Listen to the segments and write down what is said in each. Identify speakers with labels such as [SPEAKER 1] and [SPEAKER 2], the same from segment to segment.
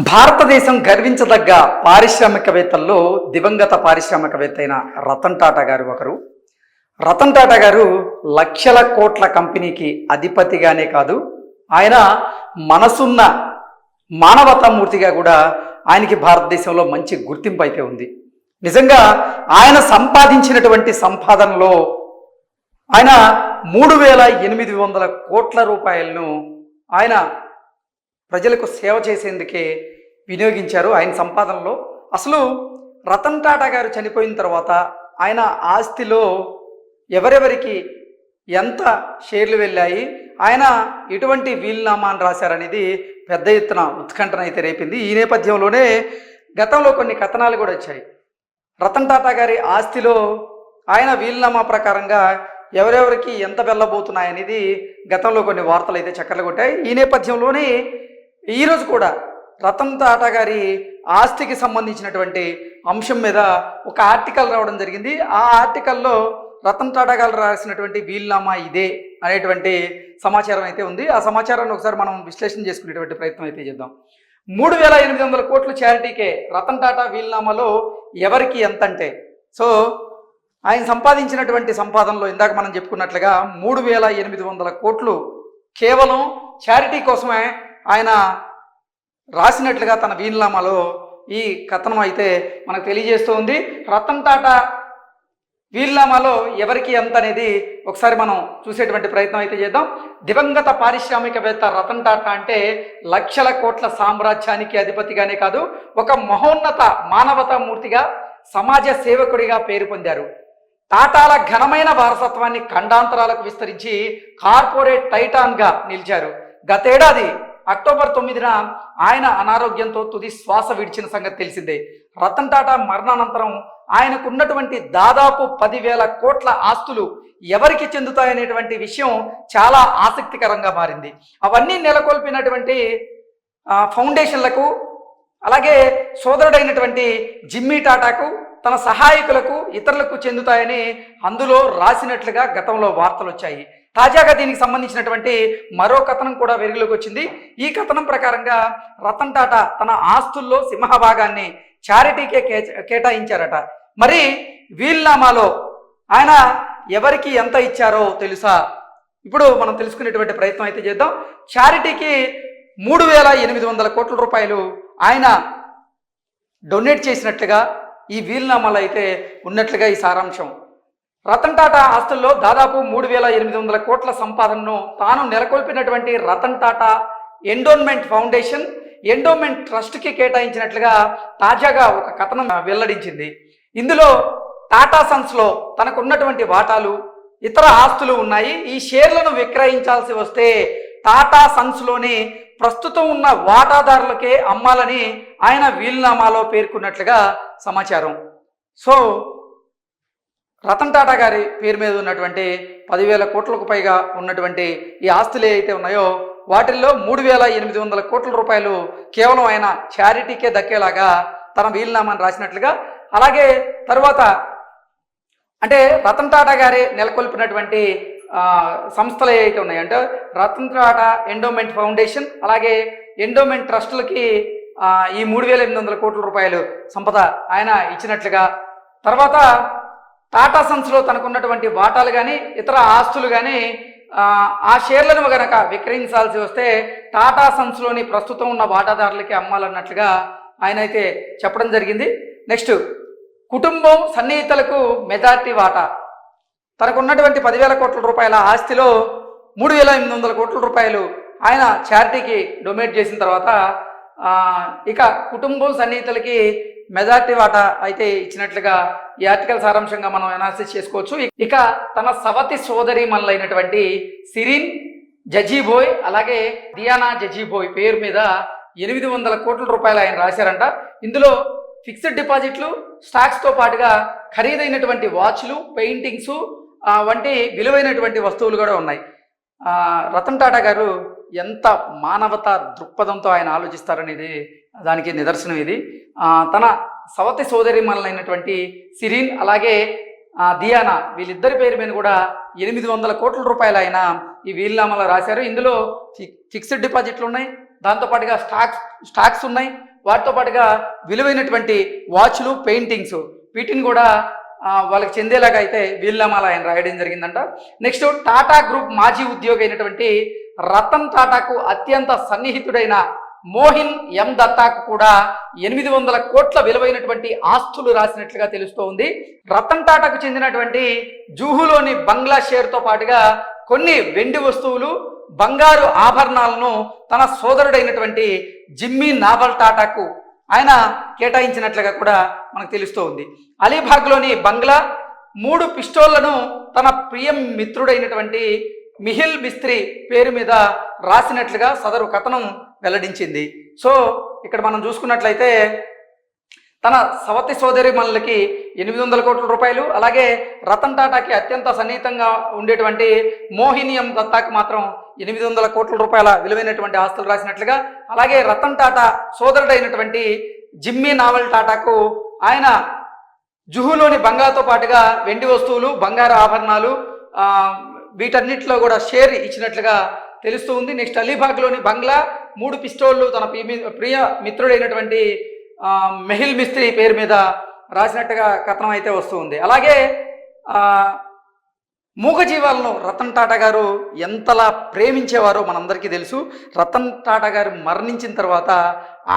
[SPEAKER 1] భారతదేశం గర్వించదగ్గ పారిశ్రామికవేత్తల్లో దివంగత పారిశ్రామికవేత్త అయిన రతన్ టాటా గారు ఒకరు. రతన్ టాటా గారు లక్షల కోట్ల కంపెనీకి అధిపతిగానే కాదు, ఆయన మనసున్న మానవతామూర్తిగా కూడా ఆయనకి భారతదేశంలో మంచి గుర్తింపు అయితే ఉంది. నిజంగా ఆయన సంపాదించినటువంటి సంపాదనలో ఆయన 3,800 కోట్ల రూపాయలను ఆయన ప్రజలకు సేవ చేసేందుకే వినియోగించారు. ఆయన సంపాదనలో అసలు రతన్ టాటా గారు చనిపోయిన తర్వాత ఆయన ఆస్తిలో ఎవరెవరికి ఎంత షేర్లు వెళ్ళాయి, ఆయన ఎటువంటి వీలునామాను రాశారనేది పెద్ద ఎత్తున ఉత్కంఠన అయితే రేపింది. ఈ నేపథ్యంలోనే గతంలో కొన్ని కథనాలు కూడా వచ్చాయి. రతన్ టాటా గారి ఆస్తిలో ఆయన వీలునామా ప్రకారంగా ఎవరెవరికి ఎంత వెళ్ళబోతున్నాయనేది గతంలో కొన్ని వార్తలు అయితే చక్కర్లు కొట్టాయి. ఈ నేపథ్యంలోనే ఈరోజు కూడా రతన్ టాటా గారి ఆస్తికి సంబంధించినటువంటి అంశం మీద ఒక ఆర్టికల్ రావడం జరిగింది. ఆ ఆర్టికల్లో రతన్ టాటా గారు రాసినటువంటి వీలునామా ఇదే అనేటువంటి సమాచారం అయితే ఉంది. ఆ సమాచారాన్ని ఒకసారి మనం విశ్లేషణ చేసుకునేటువంటి ప్రయత్నం అయితే చేద్దాం. 3,800 కోట్లు చారిటీకే రతన్ టాటా వీలునామాలో ఎవరికి ఎంత అంటే, సో ఆయన సంపాదించినటువంటి సంపాదనలో ఇందాక మనం చెప్పుకున్నట్లుగా 3,800 కోట్లు కేవలం చారిటీ కోసమే ఆయన రాసినట్లుగా తన వీలునామాలో ఈ కథనం అయితే మనకు తెలియజేస్తుంది. రతన్ టాటా వీలునామాలో ఎవరికి ఎంత అనేది ఒకసారి మనం చూసేటువంటి ప్రయత్నం అయితే చేద్దాం. దివంగత పారిశ్రామికవేత్త రతన్ టాటా అంటే లక్షల కోట్ల సామ్రాజ్యానికి అధిపతిగానే కాదు, ఒక మహోన్నత మానవతామూర్తిగా, సమాజ సేవకుడిగా పేరు పొందారు. టాటాల ఘనమైన వారసత్వాన్ని ఖండాంతరాలకు విస్తరించి కార్పొరేట్ టైటాన్గా నిలిచారు. గతేడాది అక్టోబర్ 9న ఆయన అనారోగ్యంతో తుది శ్వాస విడిచిన సంగతి తెలిసిందే. రతన్ టాటా మరణానంతరం ఆయనకున్నటువంటి దాదాపు 10,000 కోట్ల ఆస్తులు ఎవరికి చెందుతాయనేటువంటి విషయం చాలా ఆసక్తికరంగా మారింది. అవన్నీ నెలకొల్పినటువంటి ఫౌండేషన్లకు, అలాగే సోదరుడైనటువంటి జిమ్మీ టాటాకు, తన సహాయకులకు, ఇతరులకు చెందుతాయని అందులో రాసినట్లుగా గతంలో వార్తలు వచ్చాయి. తాజాగా దీనికి సంబంధించినటువంటి మరో కథనం కూడా వెలుగులోకి వచ్చింది. ఈ కథనం ప్రకారంగా రతన్ టాటా తన ఆస్తుల్లో సింహభాగాన్ని చారిటీకే కేటాయించారట. మరి వీలునామాలో ఆయన ఎవరికి ఎంత ఇచ్చారో తెలుసా? ఇప్పుడు మనం తెలుసుకునేటువంటి ప్రయత్నం అయితే చేద్దాం. చారిటీకి 3,800 కోట్ల రూపాయలు ఆయన డొనేట్ చేసినట్లుగా ఈ వీలునామాలో అయితే ఉన్నట్లుగా ఈ సారాంశం. రతన్ టాటా ఆస్తుల్లో దాదాపు 3,800 కోట్ల సంపాదనను తాను నెలకొల్పినటువంటి Ratan Tata endowment foundation, endowment ట్రస్ట్కి కేటాయించినట్లుగా తాజాగా ఒక కథనం వెల్లడించింది. ఇందులో టాటా సన్స్లో తనకున్నటువంటి వాటాలు, ఇతర ఆస్తులు ఉన్నాయి. ఈ షేర్లను విక్రయించాల్సి వస్తే టాటా సన్స్లోని ప్రస్తుతం ఉన్న వాటాదారులకే అమ్మాలని ఆయన వీలునామాలో పేర్కొన్నట్లుగా సమాచారం. సో రతన్ టాటా గారి పేరు మీద ఉన్నటువంటి 10,000 కోట్లకు పైగా ఉన్నటువంటి ఈ ఆస్తులు ఏవైతే ఉన్నాయో వాటిల్లో 3,800 కోట్ల రూపాయలు కేవలం ఆయన చారిటీకే దక్కేలాగా తన వీలునామాను రాసినట్లుగా, అలాగే తరువాత అంటే రతన్ టాటా గారే నెలకొల్పినటువంటి సంస్థలు ఏవైతే ఉన్నాయో అంటే రతన్ టాటా ఎండోమెంట్ ఫౌండేషన్, అలాగే ఎండోమెంట్ ట్రస్టులకి ఈ 3,800 కోట్ల రూపాయలు సంపద ఆయన ఇచ్చినట్లుగా, తర్వాత టాటా సన్స్లో తనకున్నటువంటి వాటాలు కానీ ఇతర ఆస్తులు కానీ ఆ షేర్లను కనుక విక్రయించాల్సి వస్తే టాటా సన్స్లోని ప్రస్తుతం ఉన్న వాటాదారులకి అమ్మాలన్నట్లుగా ఆయన అయితే చెప్పడం జరిగింది. నెక్స్ట్, కుటుంబం సన్నిహితులకు మెజార్టీ వాటా. తనకున్నటువంటి 10,000 కోట్ల రూపాయల ఆస్తిలో 3,800 కోట్ల రూపాయలు ఆయన చారిటీకి డొనేట్ చేసిన తర్వాత ఇక కుటుంబం సన్నిహితులకి మెజార్టీ వాటా అయితే ఇచ్చినట్లుగా ఈ ఆర్టికల్ సారాంశంగా మనం అనాలిసిస్ చేసుకోవచ్చు. ఇక తన సవతి సోదరి మనలైనటువంటి సిరిన్ జజీబోయ్, అలాగే దియానా జజీబోయ్ పేరు మీద 800 కోట్ల రూపాయలు ఆయన రాశారంట. ఇందులో ఫిక్స్డ్ డిపాజిట్లు, స్టాక్స్తో పాటుగా ఖరీదైనటువంటి వాచ్లు, పెయింటింగ్స్ వంటి విలువైనటువంటి వస్తువులు కూడా ఉన్నాయి. రతన్ టాటా గారు ఎంత మానవతా దృక్పథంతో ఆయన ఆలోచిస్తారనేది దానికి నిదర్శనం ఇది. తన సవతి సోదరి మనలైనటువంటి సిరిన్, అలాగే దియానా, వీళ్ళిద్దరి పేరు మీద కూడా 800 కోట్ల రూపాయలు ఆయన ఈ వీలునామాలో రాశారు. ఇందులో ఫిక్స్డ్ డిపాజిట్లు ఉన్నాయి, దాంతోపాటుగా స్టాక్స్ ఉన్నాయి. వాటితో పాటుగా విలువైనటువంటి వాచ్లు, పెయింటింగ్స్ వీటిని కూడా వాళ్ళకి చెందేలాగా అయితే వీలునామాలు ఆయన రాయడం జరిగిందంట. నెక్స్ట్ టాటా గ్రూప్ మాజీ ఉద్యోగి అయినటువంటి రతన్ టాటాకు అత్యంత సన్నిహితుడైన మోహిన్ ఎం దత్తాకు కూడా 800 కోట్ల విలువైనటువంటి ఆస్తులు రాసినట్లుగా తెలుస్తోంది. రతన్ టాటాకు చెందినటువంటి జూహులోని బంగ్లా షేర్తో పాటుగా కొన్ని వెండి వస్తువులు, బంగారు ఆభరణాలను తన సోదరుడైనటువంటి జిమ్మీ నావల్ టాటాకు ఆయన కేటాయించినట్లుగా కూడా మనకు తెలుస్తోంది. అలీబాగ్లోని బంగ్లా 3 పిస్టోళ్లను తన ప్రియ మిత్రుడైనటువంటి మిహిల్ మిస్త్రీ పేరు మీద రాసినట్లుగా సదరు కథనం వెల్లడించింది. సో ఇక్కడ మనం చూసుకున్నట్లయితే తన సవతి సోదరిమణులకి 800 కోట్ల రూపాయలు, అలాగే రతన్ టాటాకి అత్యంత సన్నిహితంగా ఉండేటువంటి మోహినియం దత్తాకి మాత్రం 800 కోట్ల రూపాయల విలువైనటువంటి ఆస్తులు రాసినట్లుగా, అలాగే రతన్ టాటా సోదరుడైనటువంటి జిమ్మీ నావల్ టాటాకు ఆయన జుహులోని బంగాతో పాటుగా వెండి వస్తువులు, బంగారు ఆభరణాలు వీటన్నిటిలో కూడా షేర్ ఇచ్చినట్లుగా తెలుస్తూ ఉంది. నెక్స్ట్ అలీబాగ్లోని బంగ్లా 3 పిస్టోళ్లు తన ప్రియ మిత్రుడైనటువంటి మెహిల్ మిస్త్రీ పేరు మీద రాసినట్టుగా కథనం అయితే వస్తూ ఉంది. అలాగే మూగజీవాలను రతన్ టాటా గారు ఎంతలా ప్రేమించేవారో మనందరికీ తెలుసు. రతన్ టాటా గారు మరణించిన తర్వాత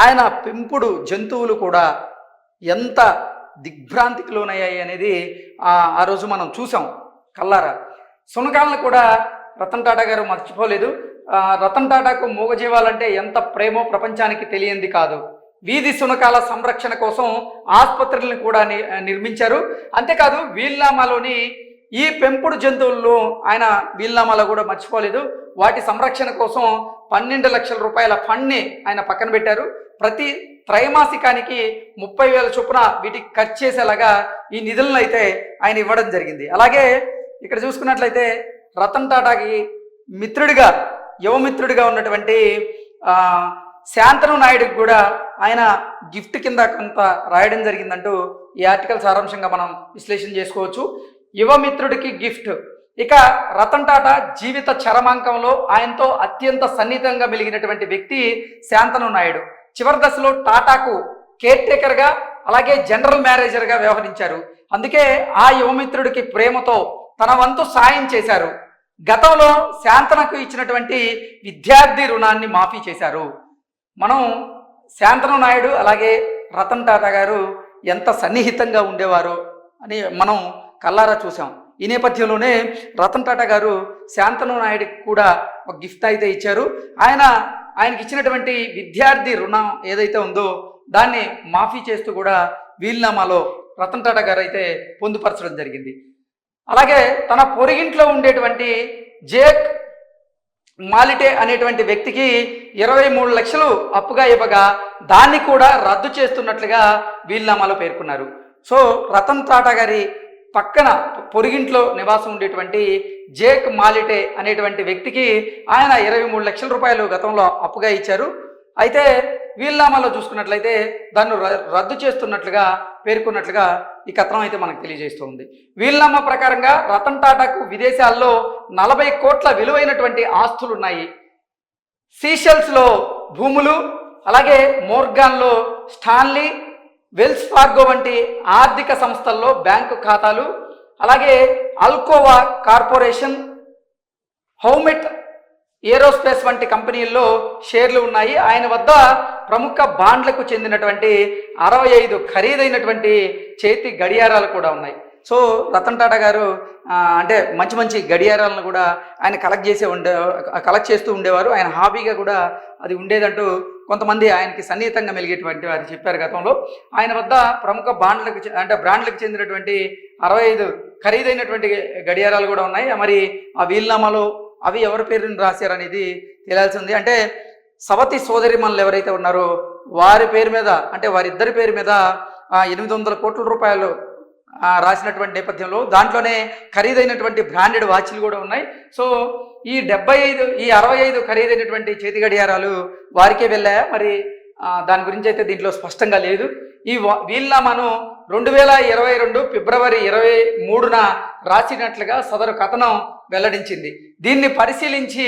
[SPEAKER 1] ఆయన పెంపుడు జంతువులు కూడా ఎంత దిగ్భ్రాంతికి లోనయ్యాయి అనేది ఆ రోజు మనం చూసాం కల్లారా. శునకాలను కూడా రతన్ టాటా గారు మర్చిపోలేదు. రతన్ టాటాకు మూగజీవాలంటే ఎంత ప్రేమో ప్రపంచానికి తెలియంది కాదు. వీధి శునకాల సంరక్షణ కోసం ఆసుపత్రులను కూడా నిర్మించారు. అంతేకాదు వీలునామాలోని ఈ పెంపుడు జంతువులను ఆయన వీలునామాలో కూడా మర్చిపోలేదు. వాటి సంరక్షణ కోసం 12 లక్షల రూపాయల ఫండ్ని ఆయన పక్కన పెట్టారు. ప్రతి త్రైమాసికానికి 30,000 చొప్పున వీటికి ఖర్చు చేసేలాగా ఈ నిధులను అయితే ఆయన ఇవ్వడం జరిగింది. అలాగే ఇక్కడ చూసుకున్నట్లయితే రతన్ టాటాకి మిత్రుడిగా, యువమిత్రుడిగా ఉన్నటువంటి శాంతను నాయుడుకి కూడా ఆయన గిఫ్ట్ కింద కొంత రాయడం జరిగిందంటూ ఈ ఆర్టికల్ సారాంశంగా మనం విశ్లేషణ చేసుకోవచ్చు. యువమిత్రుడికి గిఫ్ట్. ఇక రతన్ టాటా జీవిత చరమాంకంలో ఆయనతో అత్యంత సన్నిహితంగా మెలిగినటువంటి వ్యక్తి శాంతను నాయుడు. చివరి దశలో టాటాకు కేర్ టేకర్గా, అలాగే జనరల్ మేనేజర్గా వ్యవహరించారు. అందుకే ఆ యువమిత్రుడికి ప్రేమతో తన వంతు సాయం చేశారు. గతంలో శాంతనకు ఇచ్చినటువంటి విద్యార్థి రుణాన్ని మాఫీ చేశారు. మనం శాంతను నాయుడు అలాగే రతన్ టాటా గారు ఎంత సన్నిహితంగా ఉండేవారో అని మనం కల్లారా చూసాం. ఈ నేపథ్యంలోనే రతన్ టాటా గారు శాంతను నాయుడికి కూడా ఒక గిఫ్ట్ అయితే ఇచ్చారు. ఆయనకి ఇచ్చినటువంటి విద్యార్థి రుణం ఏదైతే ఉందో దాన్ని మాఫీ చేస్తూ కూడా వీలునామాలో రతన్ టాటా గారు అయితే పొందుపరచడం జరిగింది. అలాగే తన పొరిగింట్లో ఉండేటువంటి జేక్ మాలిటే అనేటువంటి వ్యక్తికి 23 లక్షలు అప్పుగా ఇవ్వగా దాన్ని కూడా రద్దు చేస్తున్నట్లుగా వీలునామాలో పేర్కొన్నారు. సో రతన్ టాటా గారి పక్కన పొరిగింట్లో నివాసం ఉండేటువంటి జేక్ మాలిటే అనేటువంటి వ్యక్తికి ఆయన 23 లక్షల రూపాయలు గతంలో అప్పుగా ఇచ్చారు. అయితే వీలునామాలో చూసుకున్నట్లయితే దాన్ని రద్దు చేస్తున్నట్లుగా పేర్కొన్నట్లుగా ఈ కథనం అయితే మనకు తెలియజేస్తుంది. వీలునామా ప్రకారంగా రతన్ టాటాకు విదేశాల్లో 40 కోట్ల విలువైనటువంటి ఆస్తులు ఉన్నాయి. సీషెల్స్లో భూములు, అలాగే మోర్గాన్లో స్టాన్లీ, వెల్స్ ఫార్గో వంటి ఆర్థిక సంస్థల్లో బ్యాంకు ఖాతాలు, అలాగే అల్కోవా కార్పొరేషన్, హౌమెట్ ఏరోస్పేస్ వంటి కంపెనీల్లో షేర్లు ఉన్నాయి. ఆయన వద్ద ప్రముఖ బాండ్లకు చెందినటువంటి 65 ఖరీదైనటువంటి చేతి గడియారాలు కూడా ఉన్నాయి. సో రతన్ టాటా గారు అంటే మంచి మంచి గడియారాలను కూడా ఆయన కలెక్ట్ చేస్తూ ఉండేవారు. ఆయన హాబీగా కూడా అది ఉండేదంటూ కొంతమంది ఆయనకి సన్నిహితంగా మెలిగేటువంటి వారు చెప్పారు. గతంలో ఆయన వద్ద ప్రముఖ బ్రాండ్లకు చెందినటువంటి 65 ఖరీదైనటువంటి గడియారాలు కూడా ఉన్నాయి. మరి ఆ వీలునామాలో అవి ఎవరి పేరుని రాశారనేది తెలియాల్సి ఉంది. అంటే సవతి సోదరిమణులు ఎవరైతే ఉన్నారో వారి పేరు మీద, అంటే వారిద్దరి పేరు మీద 800 కోట్ల రూపాయలు రాసినటువంటి నేపథ్యంలో దాంట్లోనే ఖరీదైనటువంటి బ్రాండెడ్ వాచ్లు కూడా ఉన్నాయి. సో ఈ 65 ఖరీదైనటువంటి చేతి గడియారాలు వారికే వెళ్ళాయా మరి దాని గురించి అయితే దీంట్లో స్పష్టంగా లేదు. ఈ వీలునామాను 2022 ఫిబ్రవరి 23న రాసినట్లుగా సదరు కథనం వెల్లడించింది. దీన్ని పరిశీలించి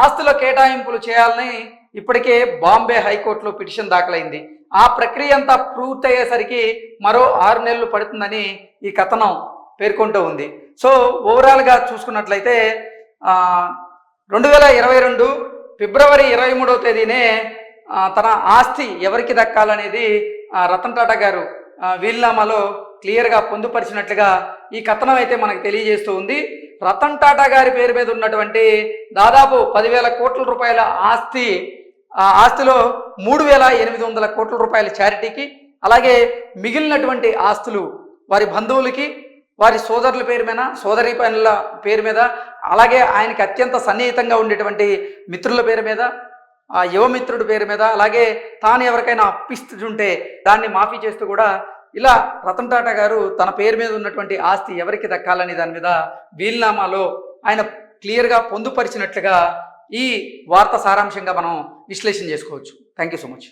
[SPEAKER 1] ఆస్తుల కేటాయింపులు చేయాలని ఇప్పటికే బాంబే హైకోర్టులో పిటిషన్ దాఖలైంది. ఆ ప్రక్రియ అంతా పూర్తయ్యేసరికి మరో 6 నెలలు పడుతుందని ఈ కథనం పేర్కొంటూ ఉంది. సో ఓవరాల్గా చూసుకున్నట్లయితే 2022 ఫిబ్రవరి 23వ తేదీనే తన ఆస్తి ఎవరికి దక్కాలనేది రతన్ టాటా గారు వీలునామాలో క్లియర్గా పొందుపరిచినట్లుగా ఈ కథనం అయితే మనకు తెలియజేస్తూ ఉంది. రతన్ టాటా గారి పేరు మీద ఉన్నటువంటి దాదాపు 10,000 కోట్ల రూపాయల ఆస్తిలో 3,800 కోట్ల రూపాయల చారిటీకి, అలాగే మిగిలినటువంటి ఆస్తులు వారి బంధువులకి, వారి సోదరుల పేరు మీద, సోదరి పనుల పేరు మీద, అలాగే ఆయనకి అత్యంత సన్నిహితంగా ఉండేటువంటి మిత్రుల పేరు మీద, ఆ యువమిత్రుడి పేరు మీద, అలాగే తాను ఎవరికైనా అప్పిస్తుంటే దాన్ని మాఫీ చేస్తూ కూడా ఇలా రతన్ టాటా గారు తన పేరు మీద ఉన్నటువంటి ఆస్తి ఎవరికి దక్కాలని దాని మీద వీలునామాలో ఆయన క్లియర్గా పొందుపరిచినట్లుగా ఈ వార్త సారాంశంగా మనం విశ్లేషణ చేసుకోవచ్చు. Thank you so much.